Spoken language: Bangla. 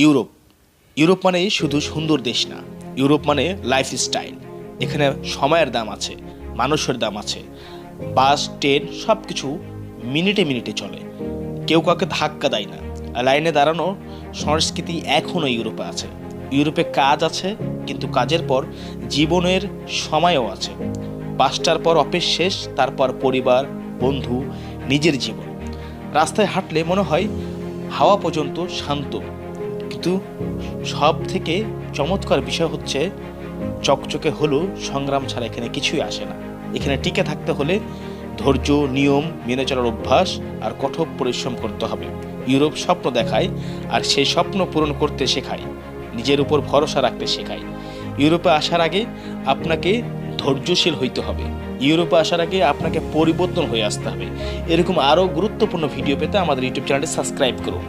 ইউরোপ ইউরোপ মানে শুধু সুন্দর দেশ না, ইউরোপ মানে লাইফস্টাইল। এখানে সময়ের দাম আছে, মানুষের দাম আছে। বাস, ট্রেন সব কিছু মিনিটে মিনিটে চলে, কেউ কাউকে ধাক্কা দেয় না। লাইনে দাঁড়ানো সংস্কৃতি এখনও ইউরোপে আছে। ইউরোপে কাজ আছে, কিন্তু কাজের পর জীবনের সময়ও আছে। 5টার পর অফিস শেষ, তারপর পরিবার, বন্ধু, নিজের জীবন। রাস্তায় হাঁটলে মনে হয় হাওয়া পর্যন্ত শান্ত। কিন্তু সব থেকে চমৎকার বিষয় হচ্ছে, চকচকে হলেও সংগ্রাম ছাড়া এখানে কিছুই আসে না। এখানে টিকে থাকতে হলে ধৈর্য, নিয়ম মেনে চলার অভ্যাস আর কঠোর পরিশ্রম করতে হবে। ইউরোপ স্বপ্ন দেখায়, আর সেই স্বপ্ন পূরণ করতে শেখায়, নিজের উপর ভরসা রাখতে শেখায়। ইউরোপে আসার আগে আপনাকে ধৈর্যশীল হইতে হবে। ইউরোপে আসার আগে আপনাকে পরিবর্তন হয়ে আসতে হবে। এরকম আরও গুরুত্বপূর্ণ ভিডিও পেতে আমাদের ইউটিউব চ্যানেলটি সাবস্ক্রাইব করুন।